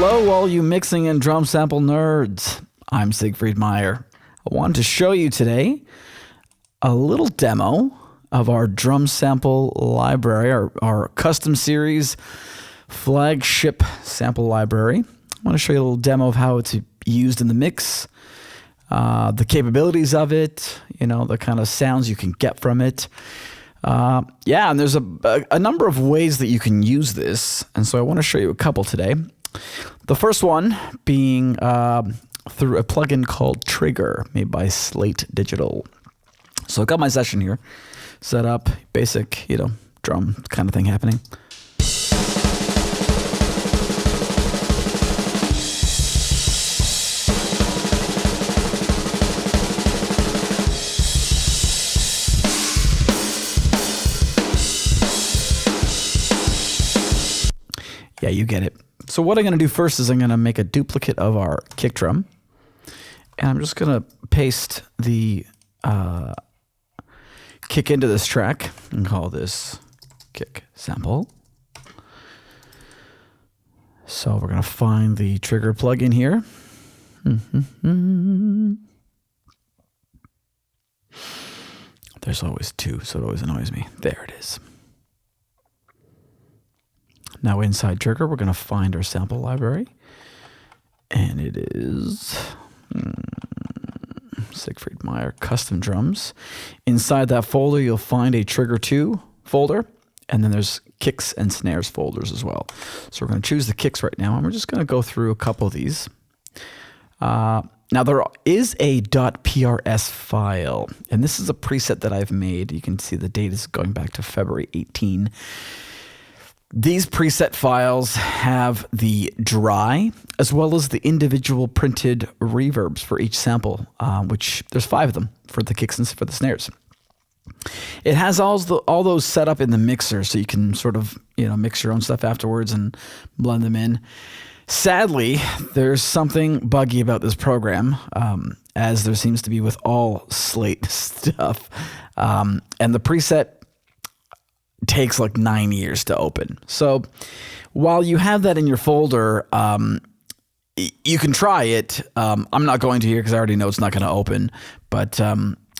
Hello, all you mixing and drum sample nerds. I'm Siegfried Meier. I wanted to show you today a little demo of our drum sample library, our custom series flagship sample library. I want to show you a little demo of how it's used in the mix, the capabilities of it, the kind of sounds you can get from it. And there's a number of ways that you can use this, and so I want to show you a couple today. The first one being through a plugin called Trigger, made by Slate Digital. So I've got my session here set up, basic, drum kind of thing happening. Yeah, you get it. So what I'm going to do first is I'm going to make a duplicate of our kick drum. And I'm just going to paste the kick into this track and call this kick sample. So we're going to find the trigger plugin here. There's always two, so it always annoys me. There it is. Now inside Trigger, we're going to find our sample library. And it is Siegfried Meier Custom Drums. Inside that folder, you'll find a Trigger 2 folder. And then there's kicks and snares folders as well. So we're going to choose the kicks right now. And we're just going to go through a couple of these. Now there is a .prs file. And this is a preset that I've made. You can see the date is going back to February 18. These preset files have the dry as well as the individual printed reverbs for each sample, which there's 5 of them for the kicks and for the snares. It has all those set up in the mixer, so you can sort of mix your own stuff afterwards and blend them in. Sadly, there's something buggy about this program, as there seems to be with all Slate stuff, and the preset takes like 9 years to open. So while you have that in your folder, you can try it. I'm not going to here because I already know it's not going to open, but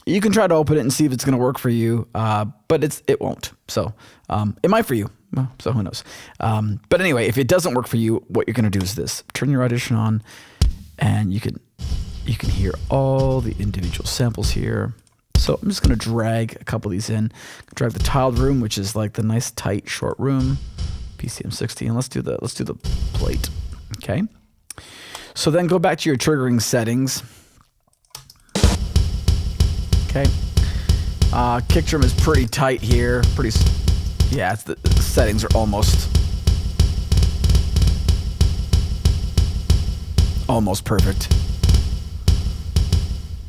you can try to open it and see if it's going to work for you, but it won't. So it might for you. Well, so who knows? But anyway, if it doesn't work for you, what you're going to do is this. Turn your audition on, and you can hear all the individual samples here. So I'm just going to drag a couple of these in. Drag the tiled room, which is like the nice tight short room, PCM 16. Let's do the plate. Okay. So then go back to your triggering settings. Okay. Kick drum is pretty tight here. The settings are almost perfect.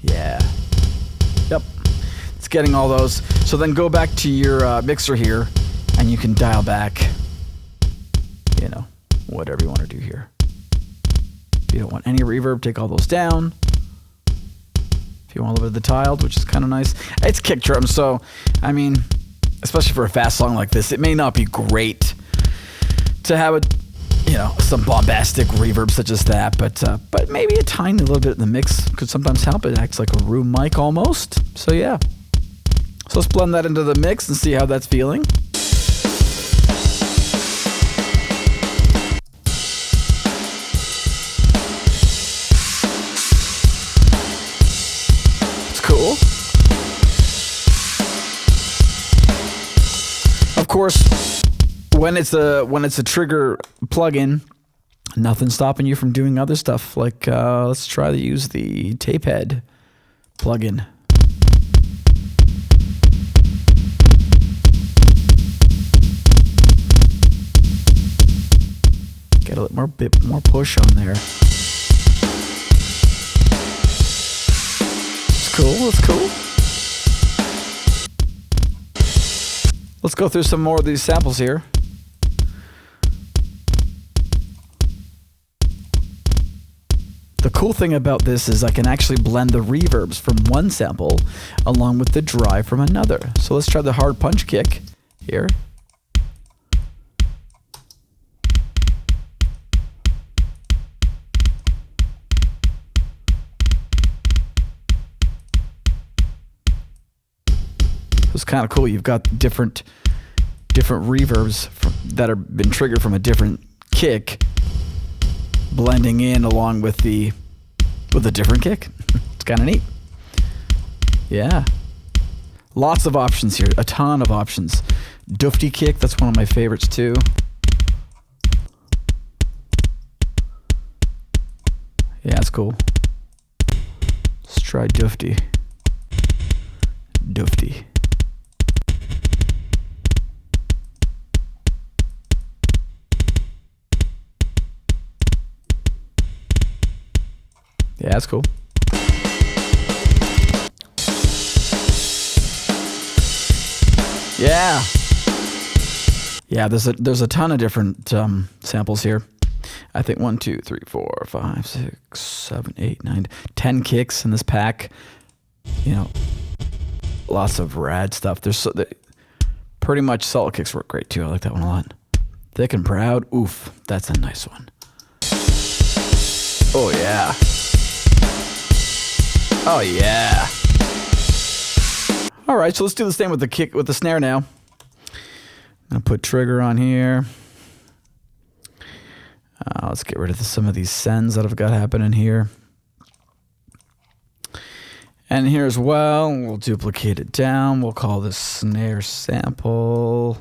Yeah. Yep. It's getting all those. So then go back to your mixer here, and you can dial back, whatever you want to do here. If you don't want any reverb, take all those down. If you want a little bit of the tiled, which is kind of nice. It's kick drum, so, especially for a fast song like this, it may not be great to have some bombastic reverb such as that, but maybe a tiny little bit in the mix could sometimes help. It acts like a room mic almost. So yeah. So let's blend that into the mix and see how that's feeling. It's cool. Of course, when it's a trigger plugin, nothing's stopping you from doing other stuff. Like let's try to use the tape head plugin. Get a bit more push on there. It's cool. It's cool. Let's go through some more of these samples here. The cool thing about this is I can actually blend the reverbs from one sample along with the dry from another. So let's try the hard punch kick here. it's kind of cool. You've got different reverbs that are been triggered from a different kick blending in along with a different kick. It's kind of neat. Yeah. Lots of options here. A ton of options. Dufty kick, that's one of my favorites too. Yeah, it's cool. Let's try Dufty. Dufty. Yeah, that's cool. Yeah. Yeah, there's a ton of different samples here. I think 1, 2, 3, 4, 5, 6, 7, 8, 9, 10 kicks in this pack. You know, lots of rad stuff. Pretty much solid kicks work great too. I like that one a lot. Thick and Proud. Oof, that's a nice one. Oh yeah. Oh yeah. All right, so let's do the same with the snare now. I'm gonna put trigger on here. Let's get rid of some of these sends that I've got happening here. And here as well, we'll duplicate it down. We'll call this snare sample.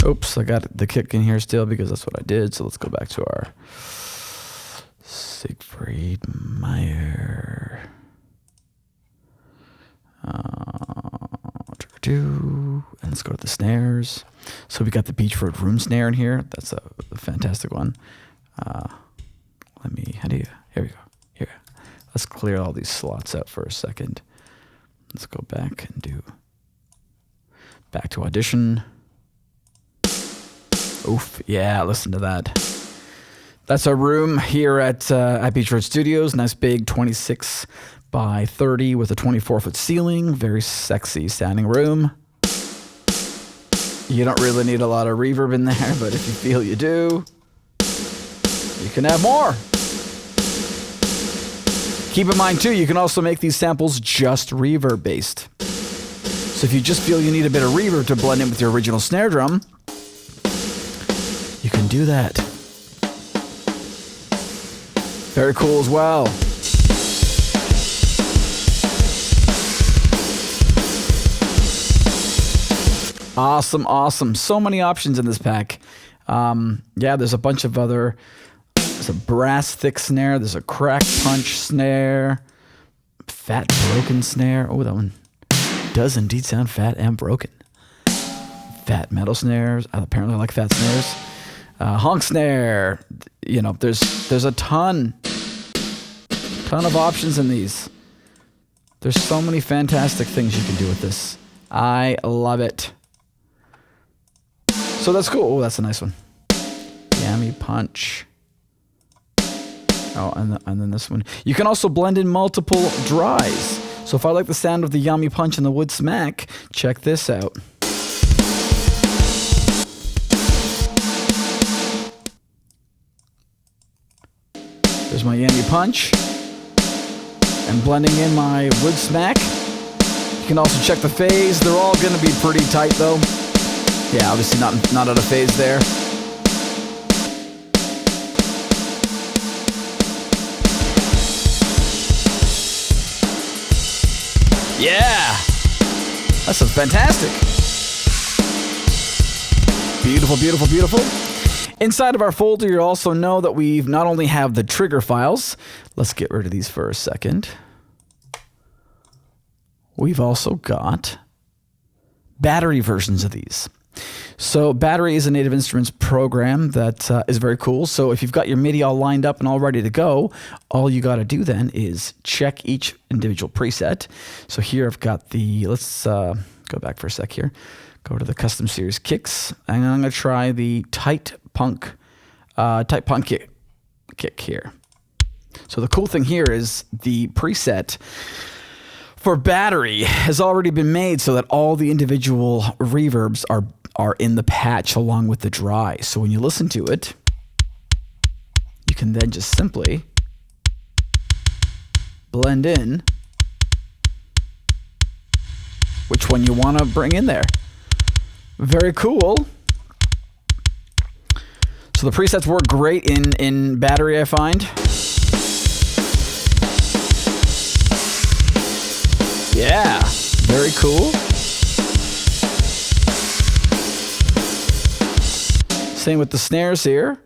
Oops, I got the kick in here still because that's what I did. So let's go back to our Siegfried Meier. And let's go to the snares. So we got the Beechwood room snare in here. That's a fantastic one. Here we go. Here. Let's clear all these slots out for a second. Let's go back and do back to Audition. Oof, yeah, listen to that. That's our room here at Beechwood Studios. Nice big 26 by 30 with a 24-foot ceiling. Very sexy sounding room. You don't really need a lot of reverb in there, but if you feel you do, you can have more. Keep in mind too, you can also make these samples just reverb based. So if you just feel you need a bit of reverb to blend in with your original snare drum, you can do that. Very cool as well. Awesome, awesome. So many options in this pack. Yeah, there's a bunch of other. There's a brass thick snare. There's a crack punch snare. Fat broken snare. Oh, that one does indeed sound fat and broken. Fat metal snares. Apparently I like fat snares. Honk snare. You know, there's a ton of options in these. There's so many fantastic things you can do with this. I love it. So that's cool. Oh, that's a nice one. Yummy punch. Oh, and then this one. You can also blend in multiple dries. So if I like the sound of the yummy punch and the wood smack, check this out. There's my yummy punch. And blending in my wood smack. You can also check the phase. They're all going to be pretty tight though. Yeah, obviously not out of phase there. Yeah! That sounds fantastic. Beautiful, beautiful, beautiful. Inside of our folder, you'll also know that we've not only have the trigger files. Let's get rid of these for a second. We've also got battery versions of these. So Battery is a Native Instruments program that is very cool. So if you've got your MIDI all lined up and all ready to go, all you got to do then is check each individual preset. So here I've got the, let's go back for a sec here. Go to the Custom Series Kicks. And I'm going to try the tight punk kick here. So the cool thing here is the preset for Battery has already been made so that all the individual reverbs are in the patch along with the dry. So when you listen to it, you can then just simply blend in which one you want to bring in there. Very cool. So the presets work great in battery, I find. Yeah, very cool. Same with the snares here.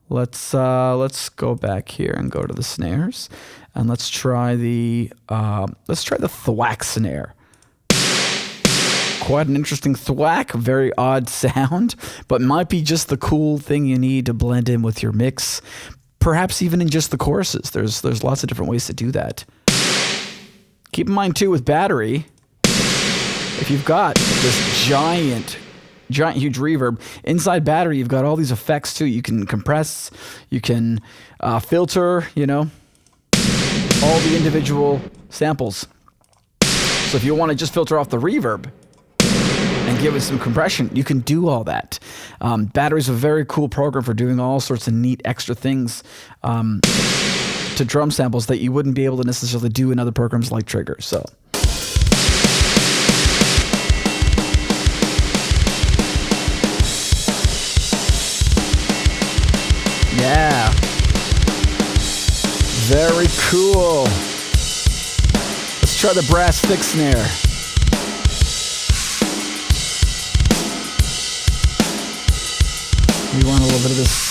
Let's go back here and go to the snares, and let's try the thwack snare. Quite an interesting thwack, very odd sound, but might be just the cool thing you need to blend in with your mix. Perhaps even in just the choruses. There's lots of different ways to do that. Keep in mind too with battery, if you've got this giant huge reverb inside battery, you've got all these effects too. You can compress, you can filter, you know, all the individual samples. So if you want to just filter off the reverb and give it some compression, you can do all that. Battery's a very cool program for doing all sorts of neat extra things to drum samples that you wouldn't be able to necessarily do in other programs like Trigger. So yeah, very cool. Let's try the brass thick snare. We want a little bit of this.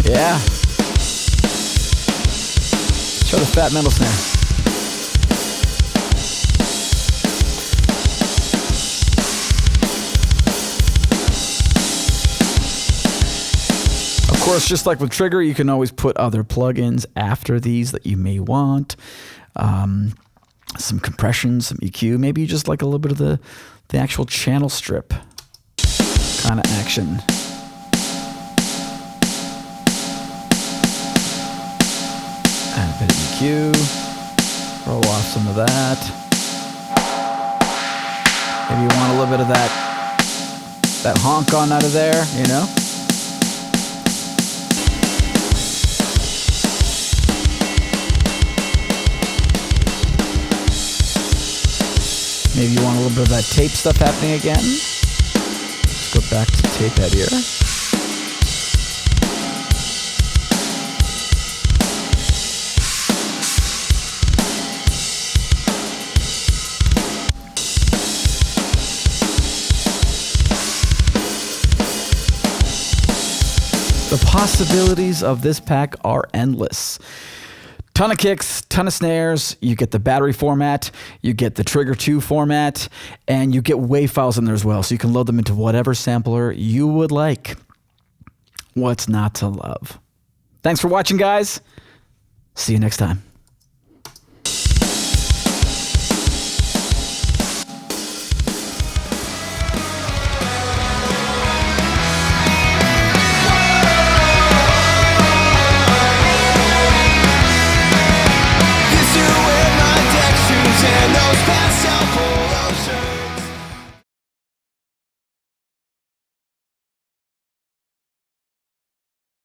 Yeah. Let's try the fat metal snare. Of course, just like with Trigger, you can always put other plugins after these that you may want. Some compression, some EQ. Maybe you just like a little bit of the actual channel strip kind of action. Add a bit of EQ. Roll off some of that. Maybe you want a little bit of that honk on out of there, you know? Maybe you want a little bit of that tape stuff happening again. Let's go back to tape head here. The possibilities of this pack are endless. Ton of kicks, ton of snares. You get the battery format, you get the Trigger 2 format, and you get WAV files in there as well, so you can load them into whatever sampler you would like. What's not to love? Thanks for watching, guys. See you next time.